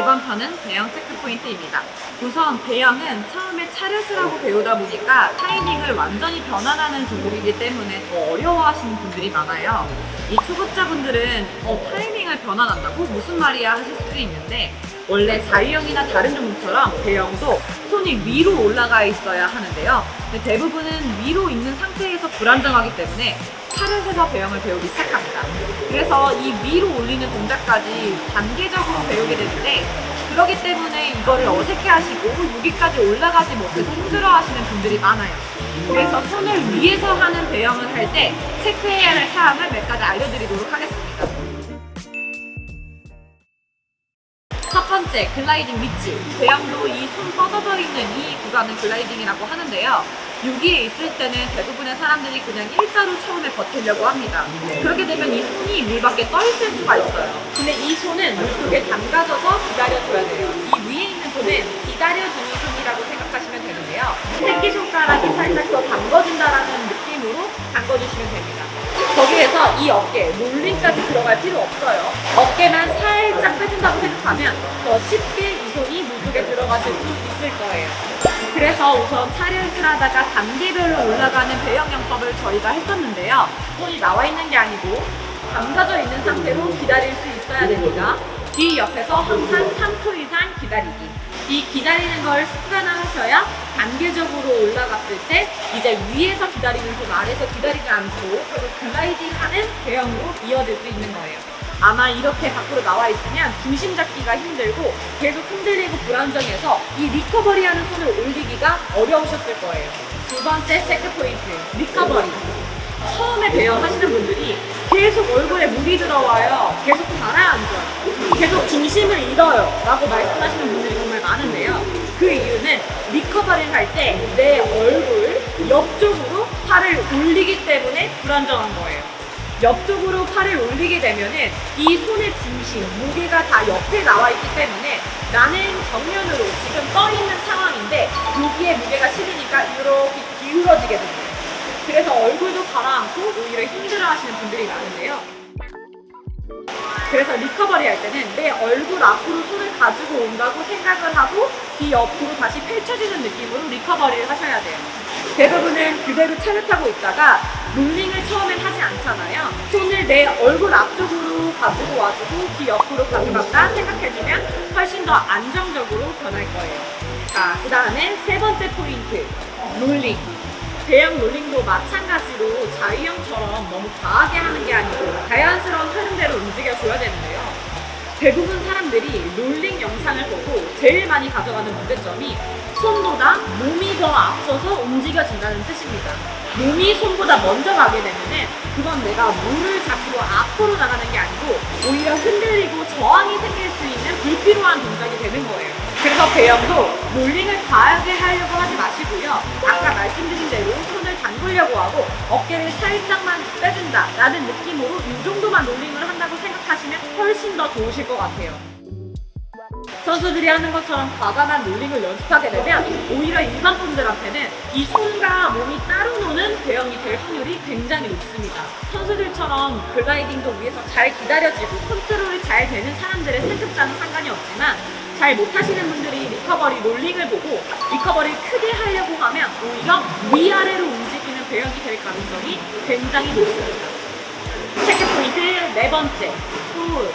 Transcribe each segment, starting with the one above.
이번 편은 배영 체크 포인트입니다. 우선 배영은 처음에 차렷을 하고 배우다 보니까 타이밍을 완전히 변환하는 종목이기 때문에 더 어려워하시는 분들이 많아요. 이 초급자분들은 타이밍을 변환한다고? 무슨 말이야 하실 수도 있는데, 원래 자유형이나 다른 종목처럼 배영도 손이 위로 올라가 있어야 하는데요. 근데 대부분은 위로 있는 상태에서 불안정하기 때문에 차렷에서 배영을 배우기 시작합니다. 그래서 이 위로 올리는 동작까지 단계적으로 배우게 되는데, 그렇기 때문에 이거를 어색해 하시고 여기까지 올라가지 못해서 힘들어 하시는 분들이 많아요. 그래서 손을 위에서 하는 배영을 할 때 체크해야 할 사항을 몇 가지 알려드리도록 하겠습니다. 첫 번째, 글라이딩 위치. 배영도 이 손 뻗어져 있는 이 구간을 글라이딩이라고 하는데요. 여기에 있을 때는 대부분의 사람들이 그냥 일자로 처음에 버티려고 합니다. 그렇게 되면 이 손이 물 밖에 떠 있을 수가 있어요. 근데 이 손은 물속에 담가져서 기다려줘야 돼요. 이 위에 있는 손은 기다려주는 손이라고 생각하시면 되는데요. 새끼손가락이 살짝 더 담궈준다라는 느낌으로 담궈주시면 됩니다. 거기에서 이 어깨, 롤링까지 들어갈 필요 없어요. 어깨만 살짝 빼준다고 생각하면 더 쉽게 이 손이 물속에 들어가실 수 있을 거예요. 그래서 우선 차렷을 하다가 단계별로 올라가는 배영영법을 저희가 했었는데요. 손이 나와 있는 게 아니고 담가져 있는 상태로 기다릴 수 있어야 됩니다. 뒤 옆에서 항상 3초 이상 기다리기. 이 기다리는 걸 습관화하셔야 단계적으로 올라갔을 때 이제 위에서 기다리는 손, 아래에서 기다리지 않고 글라이딩하는 배영으로 이어질 수 있는 거예요. 아마 이렇게 밖으로 나와 있으면 중심 잡기가 힘들고 계속 흔들리고 불안정해서 이 리커버리하는 손을 올리기가 어려우셨을 거예요. 두 번째 체크 포인트, 리커버리. 처음에 배영 하시는 분들이 계속 얼굴에 물이 들어와요. 계속 가라앉아요. 계속 중심을 잃어요. 라고 말씀하시는 분들이 정말 많은데요. 그 이유는 리커버리를 할 때 내 얼굴 옆쪽으로 팔을 올리기 때문에 불안정한 거예요. 옆쪽으로 팔을 올리게 되면은 이 손의 중심, 무게가 다 옆에 나와 있기 때문에 나는 정면으로 지금 떠 있는 상황인데 여기에 무게가 실리니까 이렇게 기울어지게 됩니다. 그래서 얼굴도 가라앉고 오히려 힘들어 하시는 분들이 많은데요. 그래서 리커버리 할 때는 내 얼굴 앞으로 손을 가지고 온다고 생각을 하고 귀 옆으로 다시 펼쳐지는 느낌으로 리커버리를 하셔야 돼요. 대부분은 그대로 차렷하고 있다가 롤링을 처음엔 하지 않잖아요. 손을 내 얼굴 앞쪽으로 가지고 와주고 귀 옆으로 가져갔다 생각해주면 훨씬 더 안정적으로 변할 거예요. 자, 그 다음에 세 번째 포인트, 롤링. 배영 롤링도 마찬가지로 자유형처럼 너무 과하게 하는 게 아니고 자연스러운 흐름대로 움직여줘야 되는데요. 대부분 사람들이 롤링 영상을 보고 제일 많이 가져가는 문제점이 손보다 몸이 더 앞서서 움직여진다는 뜻입니다. 몸이 손보다 먼저 가게 되면은 그건 내가 물을 잡고 앞으로 나가는 게 아니고 오히려 흔들리고 저항이 생길 수 있는 불필요한 동작이 되는 거예요. 그래서 배영도 롤링을 과하게 하려고 하지 마시고요. 아까 말씀드린 대로 손을 담그려고 하고 어깨를 살짝만 빼준다 라는 느낌으로 이 정도만 롤링을 한다고 생각하시면 훨씬 더 좋으실 것 같아요. 선수들이 하는 것처럼 과감한 롤링을 연습하게 되면 오히려 일반 분들한테는 이 손과 몸이 따로 노는 배영이 될 확률이 굉장히 높습니다. 선수들처럼 글라이딩도 위에서 잘 기다려지고 컨트롤이 잘 되는 사람들의 상급자는 상관이 없지만 잘 못하시는 분들이 리커버리 롤링을 보고 리커버리를 크게 하려고 하면 오히려 위아래로 움직이는 배영이 될 가능성이 굉장히 높습니다. 체크 포인트 네 번째, 호흡.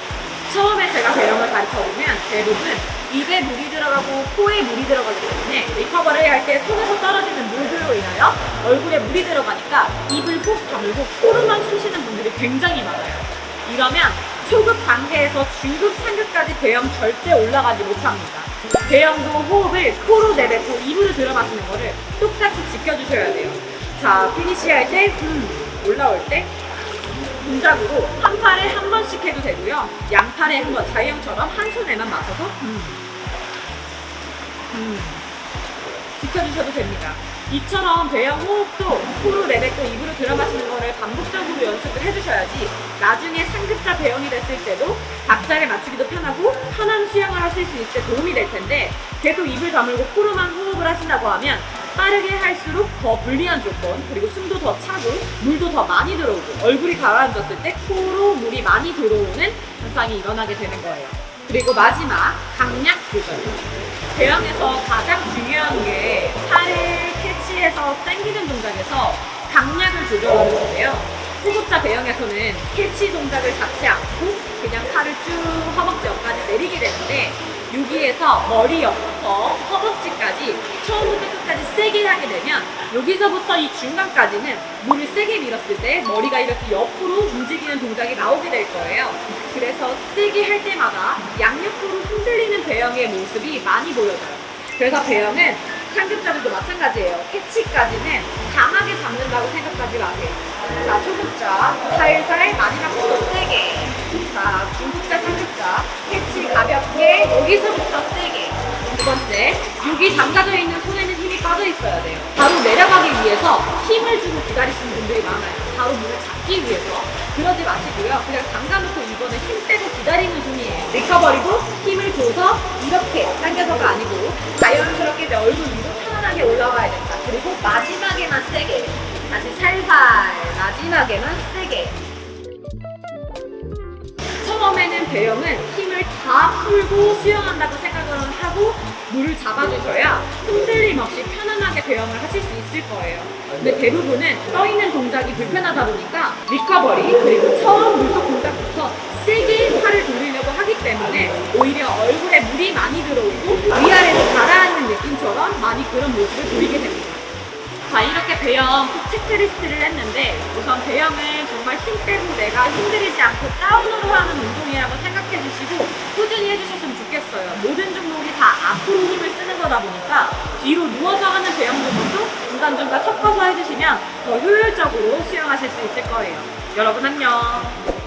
처음에 제가 배영을 가르쳐보면 대부분 입에 물이 들어가고 코에 물이 들어가기 때문에 리커버리를 할 때 손에서 떨어지는 물들로 인하여 얼굴에 물이 들어가니까 입을 꼭 다물고 코로만 숨쉬는 분들이 굉장히 많아요. 이러면 초급 단계에서 중급, 상급까지 배영 절대 올라가지 못합니다. 배영도 호흡을 코로 내뱉고 입으로 들어 마시는 거를 똑같이 지켜주셔야 돼요. 자, 피니시 할 때 올라올 때 동작으로 한 팔에 한 번씩 해도 되고요. 양팔에 한 번, 자유형처럼 한 손에만 마셔서 지켜주셔도 됩니다. 이처럼 배영 호흡도 코로 내뱉고 입으로 들어 마시는 거를 반복적으로 연습을 해주셔야지 나중에 상급자 배영이 됐을 때도 박자를 맞추기도 편하고 편한 수영을 하실 수 있을 때 도움이 될 텐데 계속 입을 다물고 코로만 호흡을 하신다고 하면 빠르게 할수록 더 불리한 조건, 그리고 숨도 더 차고 물도 더 많이 들어오고 얼굴이 가라앉았을 때 코로 물이 많이 들어오는 현상이 일어나게 되는 거예요. 그리고 마지막 강약 조절. 배영에서 가장 중요한 게 팔을 캐치해서 당기는 동작에서 강약을 조절하는 건데요. 초급자 배영에서는 캐치 동작을 잡지 않고 그냥 팔을 쭉 허벅지 옆까지 내리게 되는데 여기에서 머리 옆부터 허벅지까지 처음부터 끝까지 세게 하게 되면 여기서부터 이 중간까지는 물을 세게 밀었을 때 머리가 이렇게 옆으로 움직이는 동작이 나오게 될 거예요. 그래서 세게 할 때마다 양옆으로 흔들리는 배영의 모습이 많이 보여져요. 그래서 배영은 상급자들도 마찬가지예요. 캐치까지는 강하게 잡는다고 생각하지 마세요. 자, 초급자 살살 마지막부터 세게. 자, 중급자, 상급자 캐치 가볍게 여기서부터 세게. 두 번째, 여기 담가져 있는 손에는 힘이 빠져 있어야 돼요. 바로 내려가기 위해서 힘을 주고 기다리시는 분들이 많아요. 바로 물을 잡기 위해서. 그러지 마시고요. 그냥 담가놓고 이거는 힘 빼고 기다리는 손이에요. 리커버리도 힘을 줘서 이렇게 당겨서가 아니고 자연스럽게 내 얼굴 위로 편안하게 올라와야 된다. 그리고 마지막에만 세게. 다시 살살 마지막에만 세게. 처음에는 배영은 힘을 다 풀고 수영한다고 생각을 하고 물을 잡아주셔야 흔들림 없이 편안하게 배영을 하실 수 있을 거예요. 근데 대부분은 떠있는 동작이 불편하다 보니까 리커버리 그리고 처음 물속 동작부터 세게 팔을 돌리려고 하기 때문에 오히려 얼굴에 물이 많이 들어오고 위아래로 가라앉는 느낌처럼 많이 그런 모습을 보이게 됩니다. 자, 이렇게 배영 체크리스트를 했는데 우선 배영은 정말 힘 빼고 내가 힘들이지 않고 다운으로 하는 운동이라고 생각해 주시고 꾸준히 해주셨으면 좋겠어요. 모든 종목이 다 앞으로 힘을 쓰는 거다 보니까 뒤로 누워서 하는 배영 종목도 중간중간 섞어서 해주시면 더 효율적으로 수영하실 수 있을 거예요. 여러분 안녕.